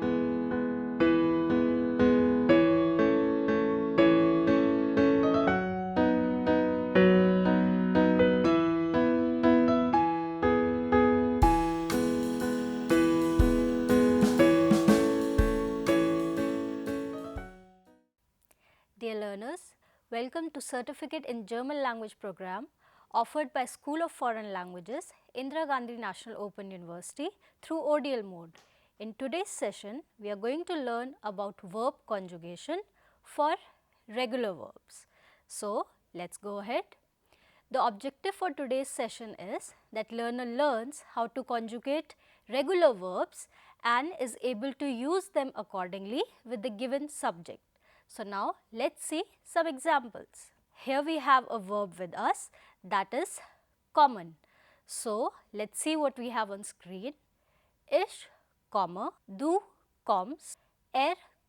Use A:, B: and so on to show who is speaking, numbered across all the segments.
A: Dear learners, welcome to Certificate in German Language program offered by School of Foreign Languages, Indira Gandhi National Open University through ODL mode. In today's session, we are going to learn about verb conjugation for regular verbs. So, let's go ahead. The objective for today's session is that learner learns how to conjugate regular verbs and is able to use them accordingly with the given subject. So, now let us see some examples. Here we have a verb with us, that is common. So, let us see what we have on screen. Ich komme, du kommst,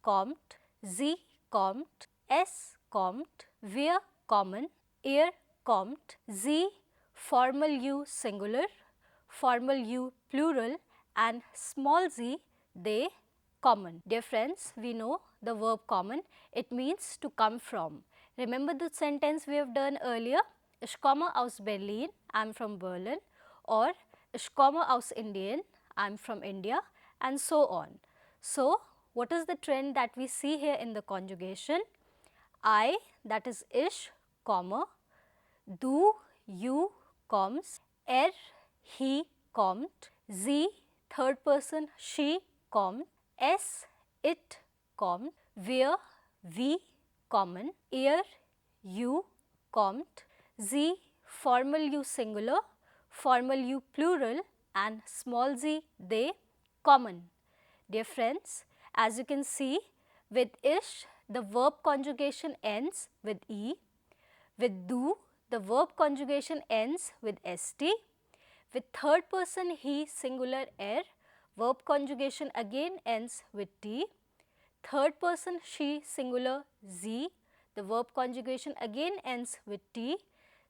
A: kommt, sie kommt, es kommt, wir kommen, ihr kommt, sie, formal u singular, formal u plural and small z, they, common. Dear friends, we know the verb common, it means to come from. Remember the sentence we have done earlier? Ich komme aus Berlin, I am from Berlin, or ich komme aus Indien, I am from India, and so on. So, what is the trend that we see here in the conjugation? I, that is ich, comma, du, you, kommst, he, kommt, sie, third person, she, kommt, es, it, kommt, wir, kommen, ihr, you, kommt, sie, formal u singular, formal u plural and small z, they, common. Dear friends, as you can see, with ich, the verb conjugation ends with e, with du, the verb conjugation ends with st, with third person he singular verb conjugation again ends with t, third person she singular z, the verb conjugation again ends with t.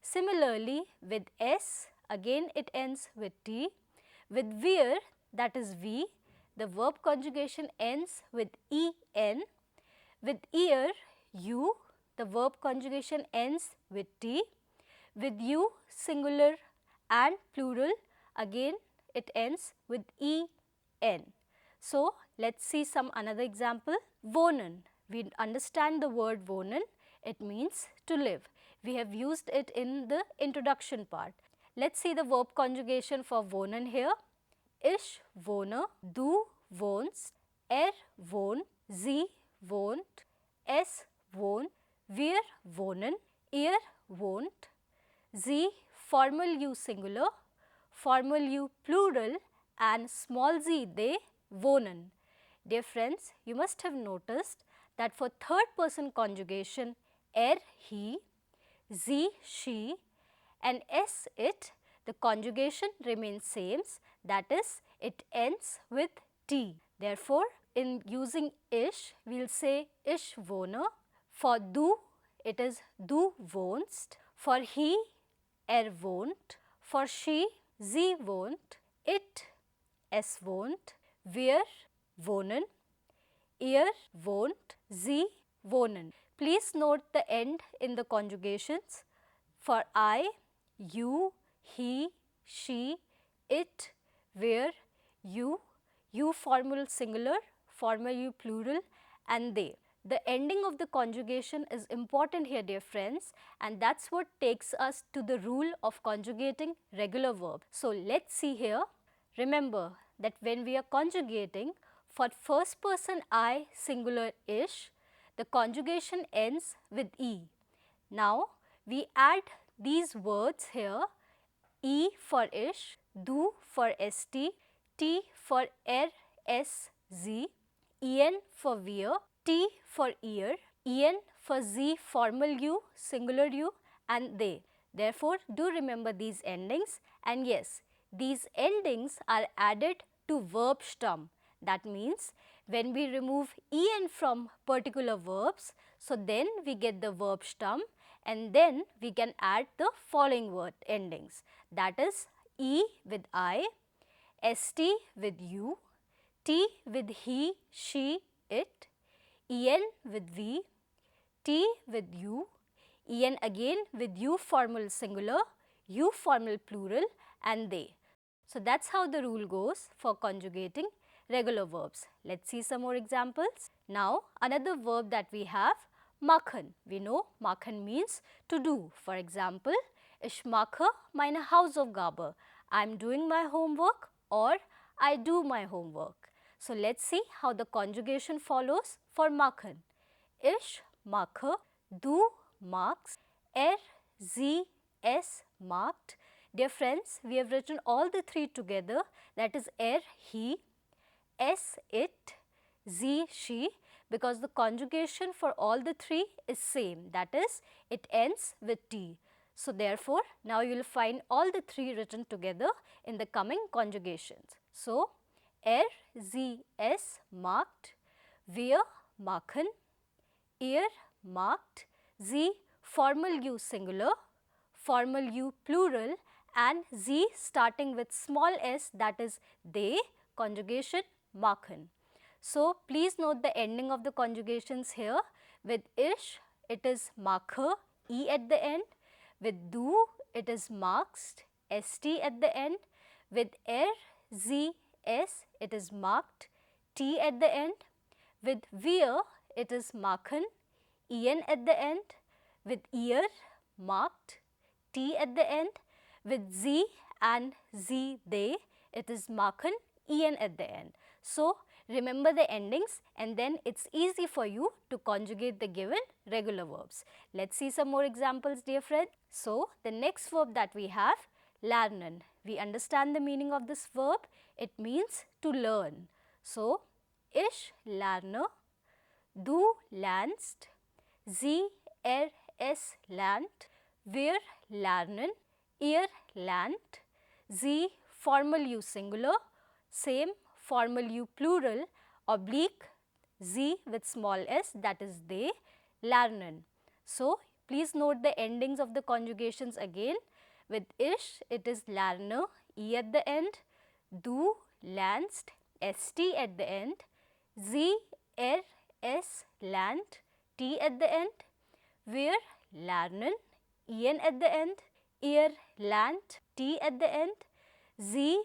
A: Similarly, with s, again it ends with t. With wir, that is we, the verb conjugation ends with en. With ear, you, the verb conjugation ends with t. With you, singular and plural, again it ends with en. So, let us see some another example. Wohnen, we understand the word wohnen, it means to live. We have used it in the introduction part. Let us see the verb conjugation for wohnen here. Ich wohne, du wohnst, wohnt, sie wohnt, es wohnt, wir wohnen, ihr wohnt, sie, formal u singular, formal u plural and small z, they, wohnen. Dear friends, you must have noticed that for third person conjugation, he, sie, she and s, it, the conjugation remains same, that is, it ends with t. Therefore, in using ich, we will say ich wohne. For du, it is du wohnst. For he, wohnt. For she, sie wohnt. It, es wohnt. Wir wohnen. Ihr wohnt. Sie wohnen. Please note the end in the conjugations. For I, you, he, she, it, where, you formal singular, formal u plural and they. The ending of the conjugation is important here, dear friends, and that is what takes us to the rule of conjugating regular verbs. So, let us see here. Remember that when we are conjugating, for first person I singular ish, the conjugation ends with e. Now, we add these words here, e for ish, du for st, t for z, en for wir, t for ear, en for z formal u, singular u and they. Therefore, do remember these endings, and yes, these endings are added to verb stem. That means, when we remove en from particular verbs, so then we get the verb stem and then we can add the following word endings, that is e with I, st with u, T with he, she, it, en with we, T with you, en again with you formal singular, you formal plural and they. So that's how the rule goes for conjugating regular verbs. Let's see some more examples. Now another verb that we have, machen. We know machen means to do. For example, ich mache meine Hausaufgabe. I am doing my homework, or I do my homework. So let's see how the conjugation follows for machen. Ich mache, du magst, sie, es mag. Dear friends, we have written all the three together, that is he, es, it, sie, she, because the conjugation for all the three is same, that is it ends with t. So therefore, now you will find all the three written together in the coming conjugations. So, sie, es magt, wir machen, ihr magt, sie formal you singular, formal you plural and sie starting with small s, that is they, conjugation machen. So, please note the ending of the conjugations here. With ich, it is mache, e at the end. With du, it is magst, st at the end. With sie, es, it is magt, t at the end. With wir, it is machen, en at the end. With ihr, magt, t at the end. With sie and sie, they, it is machen, en at the end. So, remember the endings and then it's easy for you to conjugate the given regular verbs. Let's see some more examples, dear friends. So, the next verb that we have, lernen. We understand the meaning of this verb. It means to learn. So, ich lerne, du lernst, sie, es lernt, wir lernen, ihr lernt, sie formal you singular, same formal you plural, oblique, sie with small s, that is they, lernen. So, please note the endings of the conjugations again. With ich, it is lerne, e at the end, du lernst, st at the end, sie, es lernt, t at the end, wir lernen, en at the end, ihr lernt, t at the end, sie,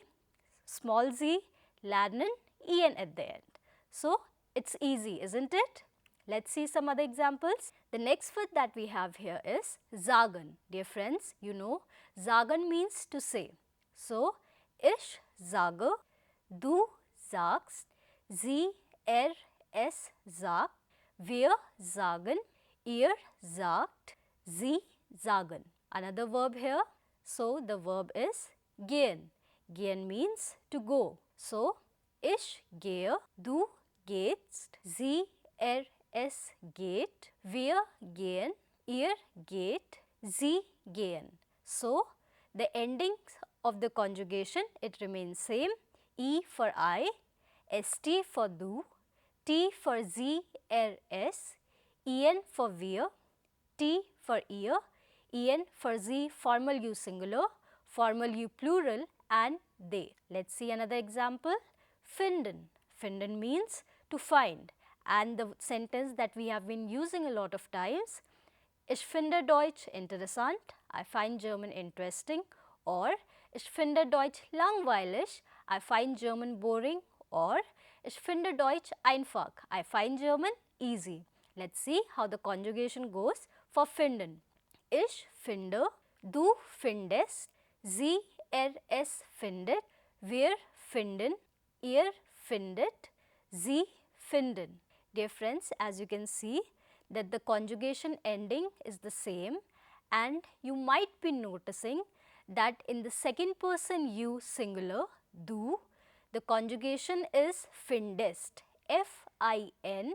A: small z, lernen, en at the end. So, it's easy, isn't it? Let's see some other examples. The next word that we have here is sagen. Dear friends, you know sagen means to say. So, ich sage, du sagst, sie, es sagt, wir sagen, ihr sagt, sie sagen. Another verb here. So, the verb is gehen. Gehen means to go. So, ich gehe, du gehst, sie, es geht, wir gehen, ihr geht, sie gehen. So, the endings of the conjugation, it remains same. E for I, st for du, t for sie, es, en for wir, t for ihr, en for sie formal you singular, formal you plural and they. Let's see another example. Finden. Finden means to find, and the sentence that we have been using a lot of times, ich finde Deutsch interessant, I find German interesting, or ich finde Deutsch langweilig, I find German boring, or ich finde Deutsch einfach, I find German easy. Let's see how the conjugation goes for finden. Ich finde, du findest, sie, es findet, wir finden, ihr findet, sie finden. Dear friends, as you can see that the conjugation ending is the same, and you might be noticing that in the second person you singular, du, the conjugation is findest, F-I-N-D-E-S-T.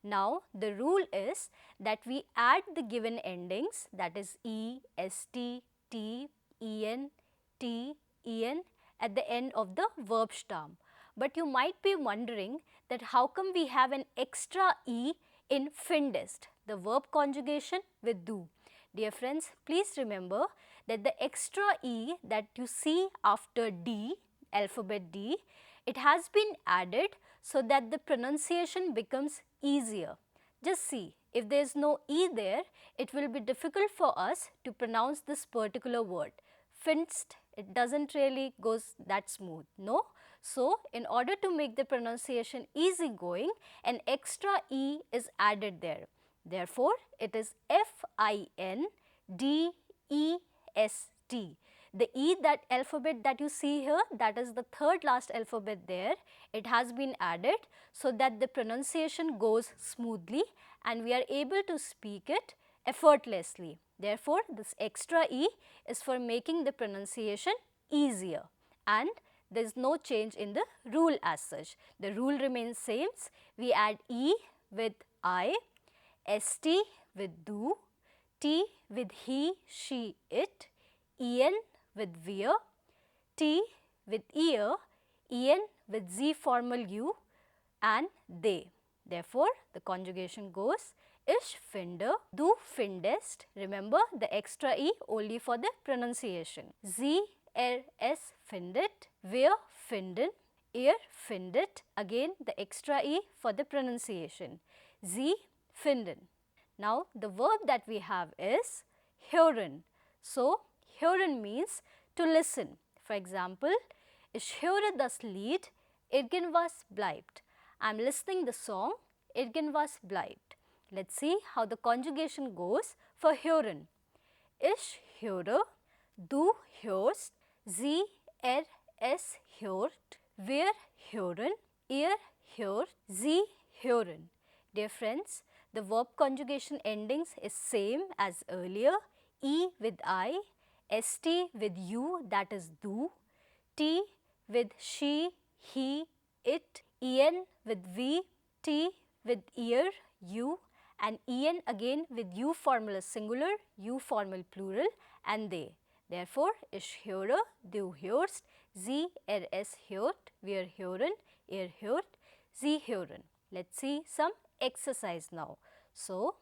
A: Now, the rule is that we add the given endings, that is E, ST, T, EN, T, EN at the end of the verb stem. But you might be wondering that how come we have an extra E in findest, the verb conjugation with do. Dear friends, please remember that the extra E that you see after D, alphabet D, it has been added so that the pronunciation becomes easier. Just see, if there is no E there, it will be difficult for us to pronounce this particular word. Finst, it doesn't really goes that smooth, no? So, in order to make the pronunciation easy going, an extra E is added there. Therefore, it is F-I-N-D-E-S-T. The E, that alphabet that you see here, that is the third last alphabet there. It has been added so that the pronunciation goes smoothly and we are able to speak it effortlessly. Therefore, this extra E is for making the pronunciation easier, and there is no change in the rule as such. The rule remains same. We add E with I, ST with do, T with he, she, it, EN with wear, T with ear, EN with Z formal U and they. Therefore, the conjugation goes ich finde, du findest. Remember the extra E only for the pronunciation. Sie, es findet, wir finden, ihr findet. Again the extra E for the pronunciation. Sie finden. Now, the verb that we have is hören. So, hören means to listen. For example, ich höre das Lied, irgendwas bleibt. I am listening the song, irgendwas bleibt. Let's see how the conjugation goes for hören. Ich höre, du hörst, sie, es hört, wir hören, ihr hört, sie hören. Dear friends, the verb conjugation endings is same as earlier. E with I, ST with you, that is do, T with she, he, it, EN with we, T with ear, you, and EN again with you formal singular, you formal plural and they. Therefore, ich höre, du hörst, sie, es hört, wir hören, ihr hört, sie hören. Let's see some exercise now. So,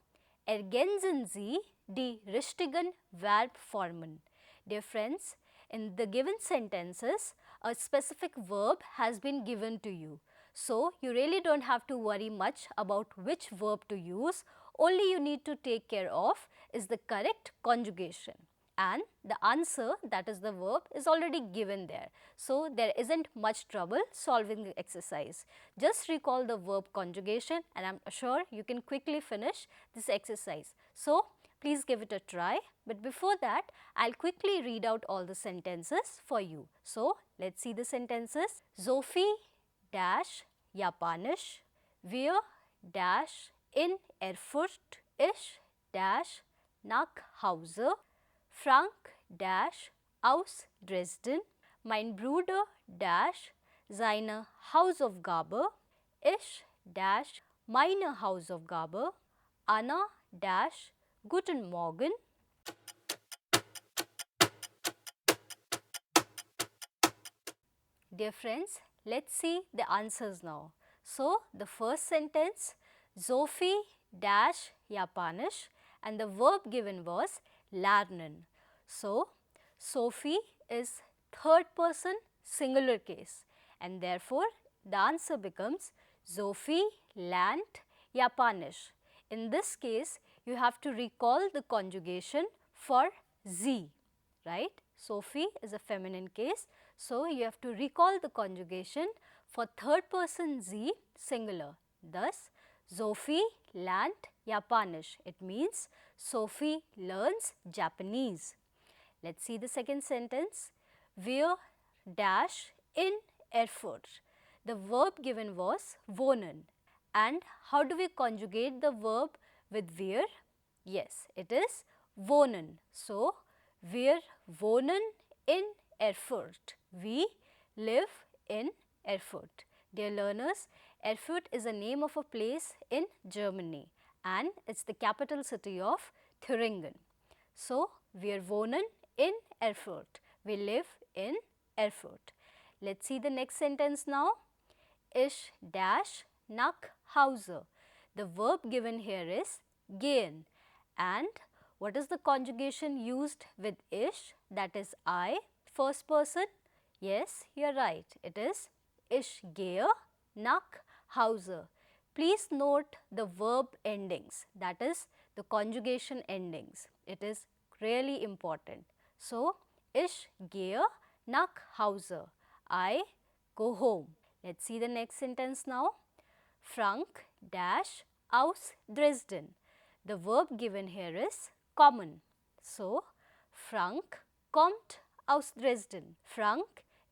A: ergänzen Sie die richtigen Verbformen. Dear friends, in the given sentences, a specific verb has been given to you. So, you really don't have to worry much about which verb to use. Only you need to take care of is the correct conjugation. And the answer, that is the verb, is already given there. So, there isn't much trouble solving the exercise. Just recall the verb conjugation and I am sure you can quickly finish this exercise. So, please give it a try. But before that, I will quickly read out all the sentences for you. So, let's see the sentences. Sophie dash Japanisch, wir dash in Erfurt, ich dash nach Hause, Frank dash aus Dresden, mein Bruder dash seine Hausaufgabe, ich dash meine Hausaufgabe, Anna dash guten Morgen. Dear friends, let's see the answers now. So, the first sentence, Sophie dash Japanisch, and the verb given was lernen. So, Sophie is third person singular case and therefore, the answer becomes Sophie lernt Japanisch. In this case, you have to recall the conjugation for sie, right? Sophie is a feminine case. So, you have to recall the conjugation for third person sie singular. Thus, Sophie lernt Japanisch. It means Sophie learns Japanese. Let's see the second sentence. Wir dash in Erfurt. The verb given was wohnen. And how do we conjugate the verb with wir? Yes, it is wohnen. So, wir wohnen in Erfurt. We live in Erfurt. Dear learners, Erfurt is a name of a place in Germany and it's the capital city of Thüringen. So, wir wohnen in Erfurt. We live in Erfurt. Let's see the next sentence now. Ich dash nach Hause. The verb given here is gehen. And what is the conjugation used with ich? That is I, first person. Yes, you are right. It is Ich gehe nach Hause. Please note the verb endings, that is the conjugation endings. It is really important. So, Ich gehe nach Hause. I go home. Let's see the next sentence now. Frank dash aus Dresden. The verb given here is kommen. So, Frank kommt aus Dresden. Frank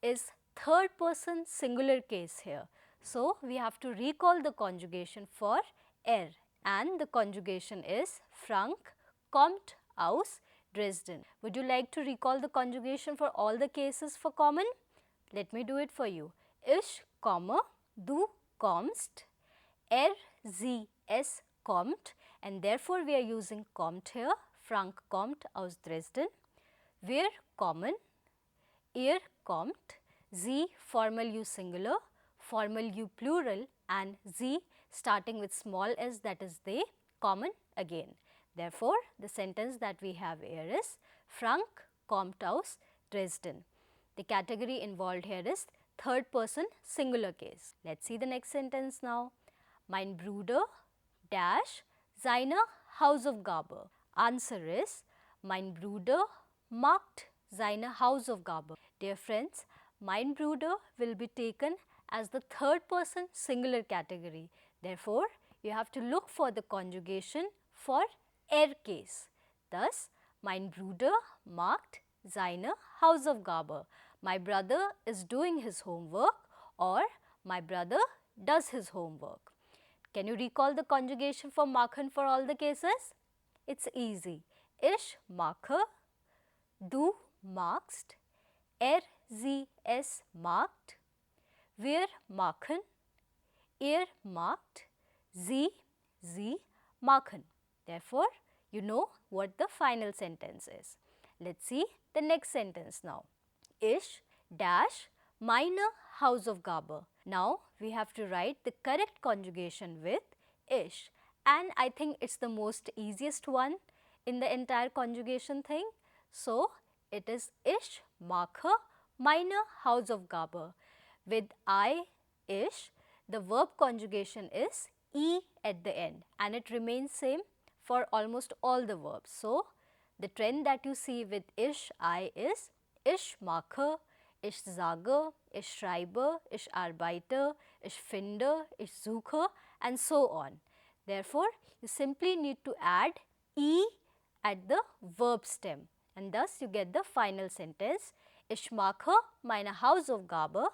A: is third person singular case here. So, we have to recall the conjugation for and the conjugation is Frank kommt aus Dresden. Would you like to recall the conjugation for all the cases for kommen? Let me do it for you. Ich komme, du kommst, sie, es kommt, and therefore we are using kommt here. Frank kommt aus Dresden. Wir kommen, ihr kommt, sie formal u singular, formal u plural, and sie starting with small s, that is they, kommen again. Therefore, the sentence that we have here is Frank kommt aus Dresden. The category involved here is third person singular case. Let's see the next sentence now. Mein Bruder dash seine Hausaufgabe. Answer is mein Bruder macht seine Hausaufgabe. Dear friends, mein Bruder will be taken as the third person singular category. Therefore, you have to look for the conjugation for case. Thus, mein Bruder macht seine Hausaufgabe. My brother is doing his homework, or my brother does his homework. Can you recall the conjugation for machen for all the cases? It's easy. Ich mache, du magst, sie, es macht, wir machen, ihr macht, sie machen. Therefore, you know what the final sentence is. Let's see the next sentence now. Ich dash meine Hausaufgabe. Now, we have to write the correct conjugation with ich, and I think it's the most easiest one in the entire conjugation thing. So, it is ich mache meine Hausaufgabe. With ich, the verb conjugation is at the end, and it remains same for almost all the verbs. So, the trend that you see with is ich mache, ich sage, ich schreibe, ich arbeite, ich finde, ich suche, and so on. Therefore, you simply need to add at the verb stem, and thus you get the final sentence. Ich mache meine Hausaufgabe.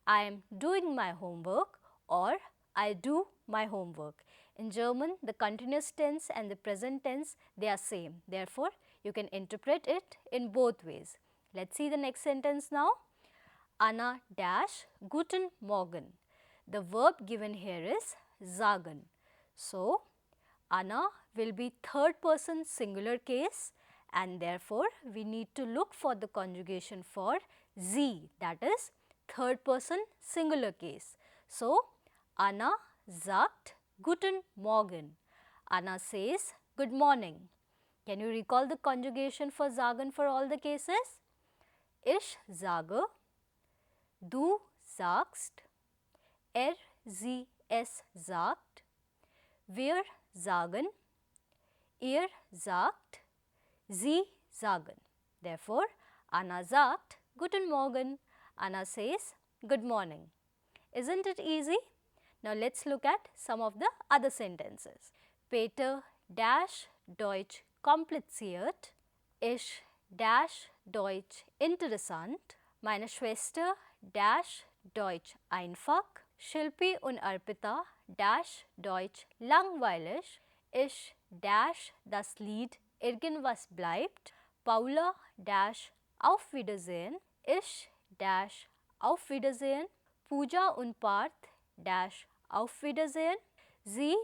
A: I am doing my homework, or I do my homework. In German, the continuous tense and the present tense, they are same. Therefore, you can interpret it in both ways. Let's see the next sentence now. Anna dash guten Morgen. The verb given here is sagen. So, Anna will be third person singular case, and therefore, we need to look for the conjugation for sie, that is third person singular case. So, Anna sagt guten Morgen. Anna says good morning. Can you recall the conjugation for sagen for all the cases? Ich sage, du sagst, sie, es sagt, wir sagen, ihr sagt, sie sagen. Therefore, Anna sagt guten Morgen. Anna says good morning. Isn't it easy? Now, let's look at some of the other sentences. Peter dash Deutsch kompliziert. Ich dash Deutsch interessant. Meine Schwester dash Deutsch einfach. Shilpi und Arpita dash Deutsch langweilig. Ich dash das Lied Irgendwas bleibt. Paula dash auf Wiedersehen. Ich dash auf Wiedersehen. Pooja und Parth dash auf Wiedersehen. Sie,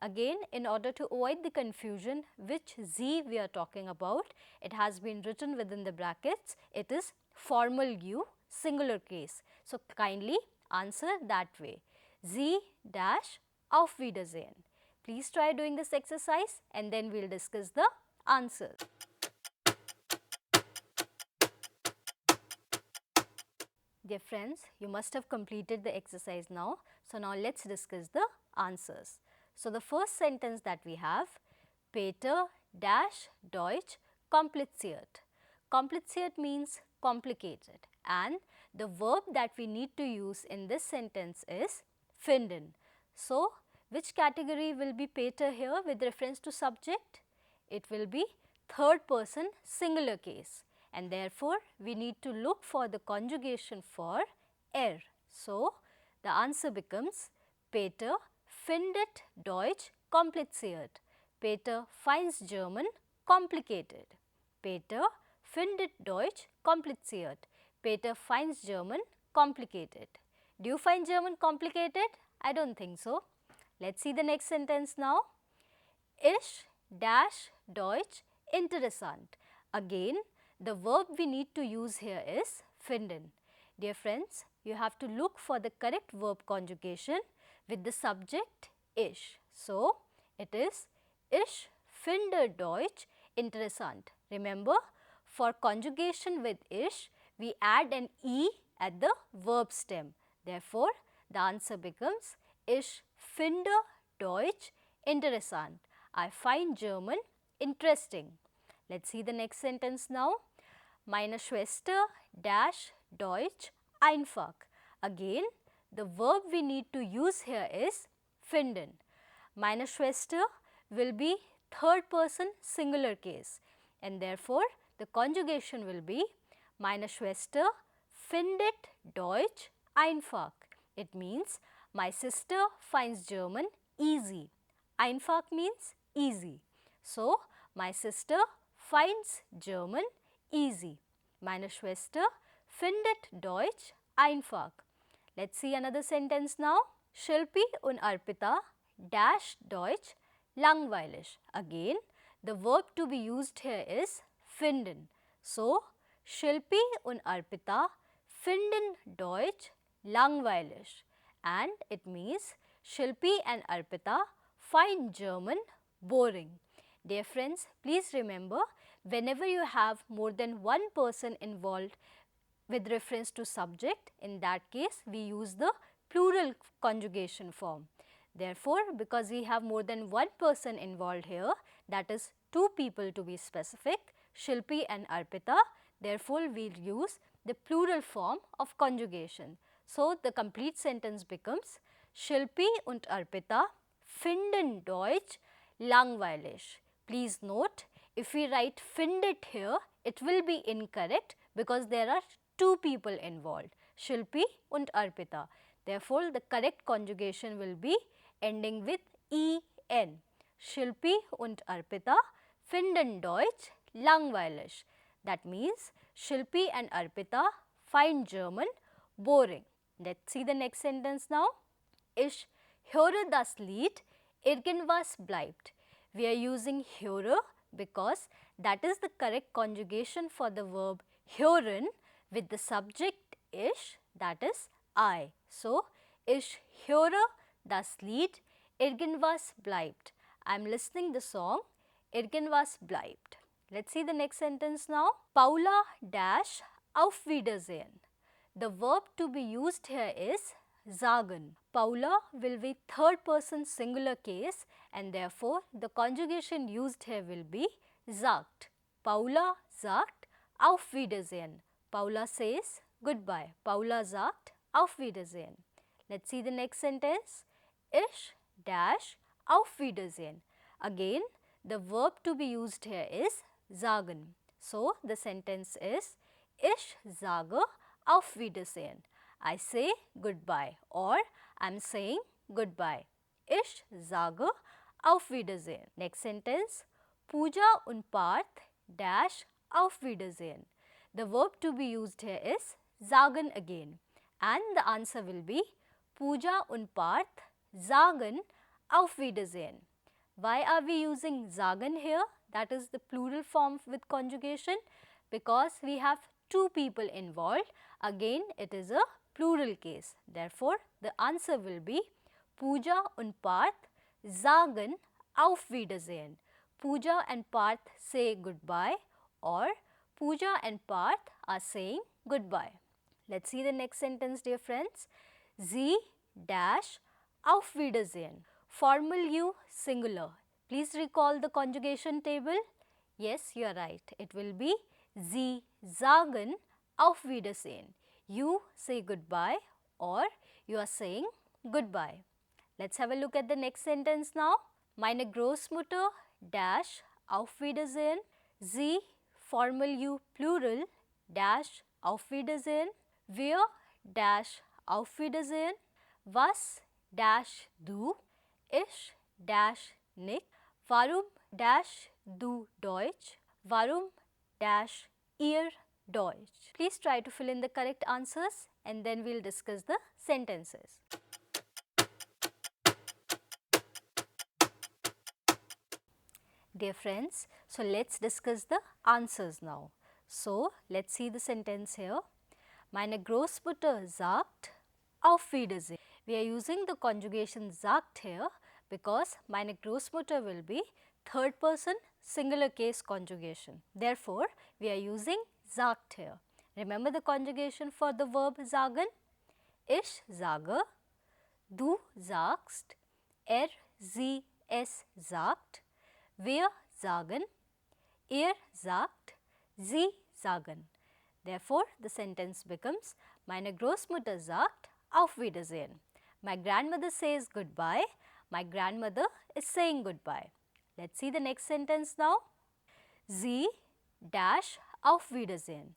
A: again, in order to avoid the confusion which sie we are talking about, it has been written within the brackets. It is formal u singular case. So, kindly answer that way. Sie dash auf Wiedersehen. Please try doing this exercise, and then we will discuss the answers. Dear friends, you must have completed the exercise now. So, now let us discuss the answers. So, the first sentence that we have, Peter dash Deutsch kompliziert. Kompliziert means complicated, and the verb that we need to use in this sentence is finden. So, which category will be Peter here with reference to subject? It will be third person singular case, and therefore, we need to look for the conjugation for So, the answer becomes Peter findet Deutsch kompliziert. Peter finds German complicated. Peter findet Deutsch kompliziert. Peter finds German complicated. Do you find German complicated? I don't think so. Let's see the next sentence now. Ich dash Deutsch interessant. Again, the verb we need to use here is finden. Dear friends, you have to look for the correct verb conjugation with the subject ich. So, it is Ich finde Deutsch interessant. Remember, for conjugation with ich, we add an e at the verb stem. Therefore, the answer becomes Ich finde Deutsch interessant. I find German interesting. Let's see the next sentence now. Meine Schwester dash Deutsch einfach. Again, the verb we need to use here is finden. Meine Schwester will be third person singular case, and therefore, the conjugation will be Meine Schwester findet Deutsch einfach. It means my sister finds German easy. Einfach means easy. So, my sister finds German easy. Meine Schwester findet Deutsch einfach. Let's see another sentence now. Shilpi und Arpita dash Deutsch langweilig. Again, the verb to be used here is finden. So, Shilpi und Arpita finden Deutsch langweilig, and it means Shilpi and Arpita find German boring. Dear friends, please remember, whenever you have more than one person involved with reference to subject, in that case we use the plural conjugation form. Therefore, because we have more than one person involved here, that is two people to be specific, Shilpi and Arpita, therefore we will use the plural form of conjugation. So, the complete sentence becomes Shilpi und Arpita finden Deutsch langweilig. Please note, if we write findet here, it will be incorrect because there are two people involved, Shilpi und Arpita. Therefore, the correct conjugation will be ending with en. Shilpi und Arpita finden Deutsch langweilig. That means Shilpi and Arpita find German boring. Let's see the next sentence now. Ich höre das Lied, irgendwas bleibt. We are using höre because that is the correct conjugation for the verb hören with the subject ich, that is I. So, ich höre das Lied, irgendwas bleibt. I am listening the song, irgendwas bleibt. Let's see the next sentence now. Paula dash auf Wiedersehen. The verb to be used here is sagen. Paula will be third person singular case, and therefore, the conjugation used here will be sagt. Paula sagt auf Wiedersehen. Paula says goodbye. Paula sagt auf Wiedersehen. Let's see the next sentence. Ich dash auf Wiedersehen. Again, the verb to be used here is sagen. So, the sentence is Ich sage auf Wiedersehen. I say goodbye, or I am saying goodbye. Ich sage auf Wiedersehen. Next sentence. Pooja und Parth dash auf Wiedersehen. The verb to be used here is sagen again, and the answer will be Pooja und Parth sagen auf Wiedersehen. Why are we using sagen here? That is the plural form with conjugation, because we have two people involved. Again, it is a plural case. Therefore, the answer will be Pooja und Parth sagen auf Wiedersehen. Pooja and Parth say goodbye, or Pooja and Parth are saying goodbye. Let's see the next sentence, dear friends. Sie dash auf Wiedersehen. Formal U singular. Please recall the conjugation table. Yes, you are right. It will be Sie sagen auf Wiedersehen. You say goodbye or you are saying goodbye. Let's have a look at the next sentence now. Meine Großmutter dash auf Wiedersehen. Sie formal U plural dash auf Wiedersehen. Wir dash auf Wiedersehen. Was dash du? Ich dash nicht. Warum dash du Deutsch? Warum dash ihr Deutsch? Please try to fill in the correct answers and then we'll discuss the sentences. Dear friends, so let's discuss the answers now. So let's see the sentence here. Meine Großmutter sagt auf Wiedersehen. We are using the conjugation sagt here because meine Großmutter will be third person singular case conjugation. Therefore, we are using sagt here. Remember the conjugation for the verb sagen? Ich sage, du sagst, sie, es sagt, wir sagen, ihr sagt, sie sagen. Therefore, the sentence becomes, meine Großmutter sagt auf Wiedersehen. My grandmother says goodbye. My grandmother is saying goodbye. Let's see the next sentence now. Sie dash auf Wiedersehen.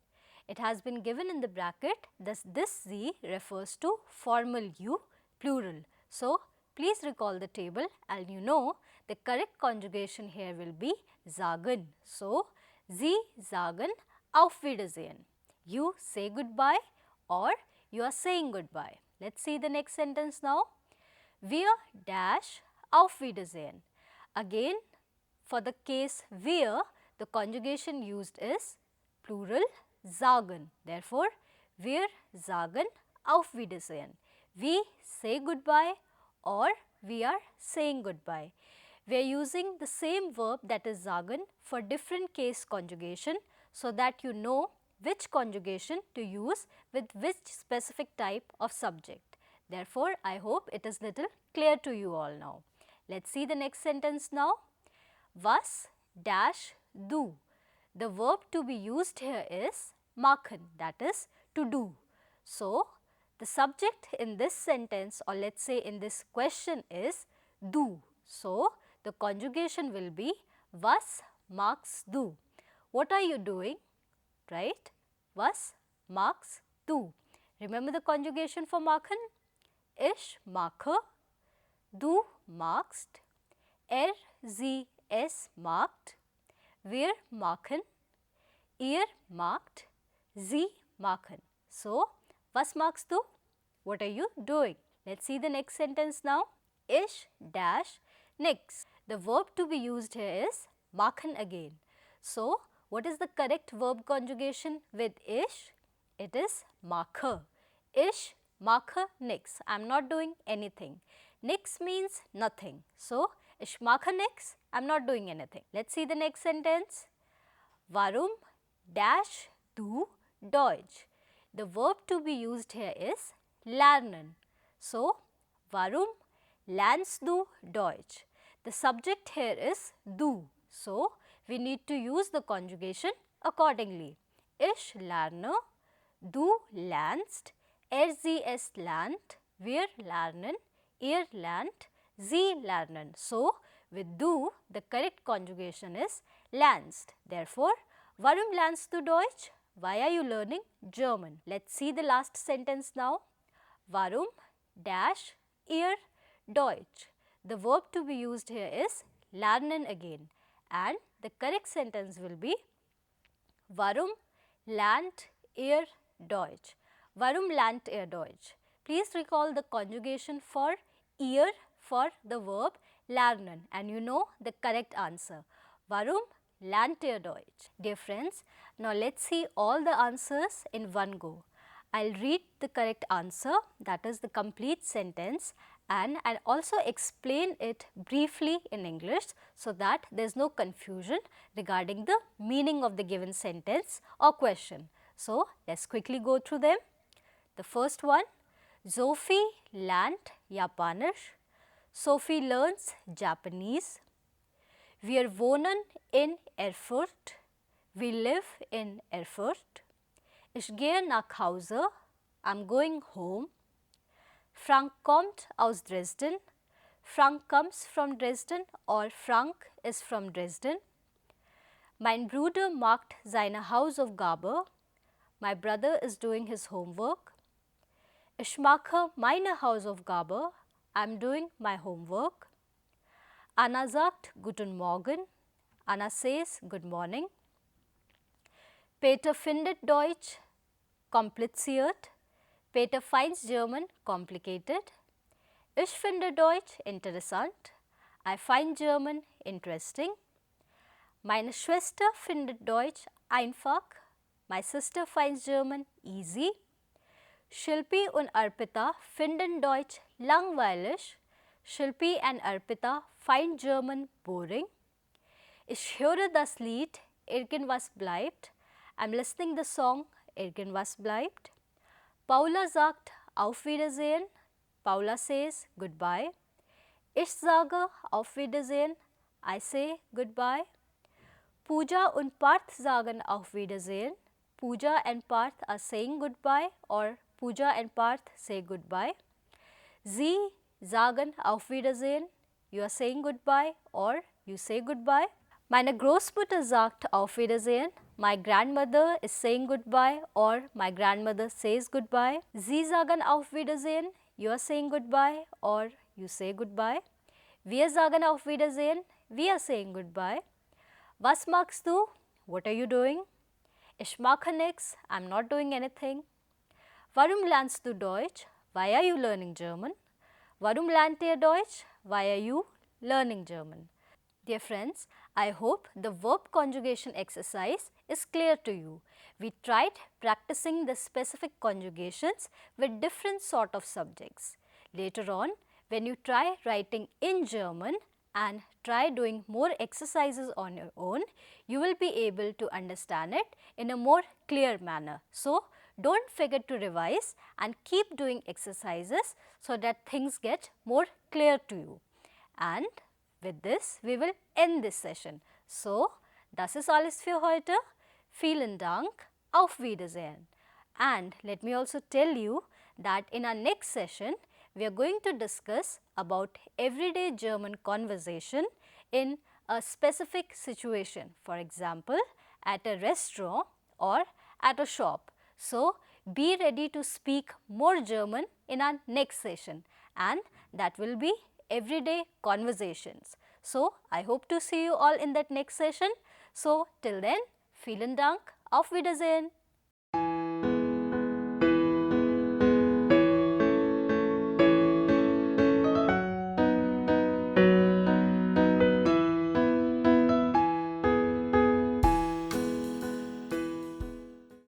A: It has been given in the bracket, thus this sie refers to formal U plural. So, please recall the table and you know the correct conjugation here will be sagen. So, Sie sagen auf Wiedersehen. You say goodbye or you are saying goodbye. Let's see the next sentence now. Wir dash auf Wiedersehen. Again, for the case wir, the conjugation used is plural sagen. Therefore, wir sagen auf Wiedersehen. We say goodbye or we are saying goodbye. We are using the same verb, that is sagen, for different case conjugation so that you know which conjugation to use with which specific type of subject. Therefore, I hope it is little clear to you all now. Let's see the next sentence now. Was dash du? The verb to be used here is machen, that is to do. So, the subject in this sentence or let us say in this question is du. So, the conjugation will be was magst du? What are you doing? Right? Was magst du? Remember the conjugation for machen? Ich mache, du magst, sie, es magt, wir machen, ihr magt, sie machen. So, was magst du? What are you doing? Let's see the next sentence now. Ich dash nix. The verb to be used here is machen again. So, what is the correct verb conjugation with ich? It is mache. Ich mache nix. I am not doing anything. Nix means nothing. So, ich mache nix. I am not doing anything. Let's see the next sentence. Warum dash du Deutsch? The verb to be used here is lernen. So, warum lernst du Deutsch? The subject here is du. So, we need to use the conjugation accordingly. Ich lerne, du lernst, sie, es lernt, wir lernen, ihr lernt, sie lernen. So, with du, the correct conjugation is lernst. Therefore, warum lernst du Deutsch? Why are you learning German? Let's see the last sentence now. Warum dash ihr Deutsch? The verb to be used here is lernen again and the correct sentence will be warum lernt ihr Deutsch? Warum lernt ihr Deutsch? Please recall the conjugation for ihr for the verb lernen and you know the correct answer. Warum lernt ihr Deutsch? Dear friends, now let's see all the answers in one go. I'll read the correct answer, that is the complete sentence, and I'll also explain it briefly in English so that there is no confusion regarding the meaning of the given sentence or question. So, let's quickly go through them. The first one, Sophie lernt Japanisch. Sophie learns Japanese. Wir wohnen in Erfurt. We live in Erfurt. Ich gehe nach Hause. I'm going home. Frank kommt aus Dresden. Frank comes from Dresden or Frank is from Dresden. Mein Bruder macht seine Hausaufgabe. My brother is doing his homework. Ich mache meine Hausaufgabe. I'm doing my homework. Anna sagt Guten Morgen. Anna says good morning. Peter findet Deutsch kompliziert. Peter finds German complicated. Ich finde Deutsch interessant. I find German interesting. Meine Schwester findet Deutsch einfach. My sister finds German easy. Shilpi und Arpita finden Deutsch langweilig. Shilpi and Arpita find German boring. Ich höre das Lied Irgendwas bleibt. I'm listening the song Irgendwas bleibt. Paula sagt Auf Wiedersehen. Paula says goodbye. Ich sage Auf Wiedersehen. I say goodbye. Pooja und Parth sagen Auf Wiedersehen. Pooja and Parth are saying goodbye or Pooja and Parth say goodbye. Sie sagen Auf Wiedersehen. You are saying goodbye or you say goodbye. Meine Großmutter sagt Auf Wiedersehen. My grandmother is saying goodbye or my grandmother says goodbye. Sie sagen Auf Wiedersehen. You are saying goodbye or you say goodbye. Wir sagen Auf Wiedersehen. We are saying goodbye. Was machst du? What are you doing? Ich mache nix. I'm not doing anything. Warum lernst du Deutsch? Why are you learning German? Warum lernt ihr Deutsch? Why are you learning German? Dear friends, I hope the verb conjugation exercise is clear to you. We tried practicing the specific conjugations with different sort of subjects. Later on, when you try writing in German and try doing more exercises on your own, you will be able to understand it in a more clear manner. So, don't forget to revise and keep doing exercises so that things get more clear to you. And with this, we will end this session. So, das ist alles für heute. Vielen Dank. Auf Wiedersehen. And let me also tell you that in our next session, we are going to discuss about everyday German conversation in a specific situation. For example, at a restaurant or at a shop. So, be ready to speak more German in our next session, and that will be everyday conversations. So, I hope to see you all in that next session. So, till then, vielen Dank, auf Wiedersehen.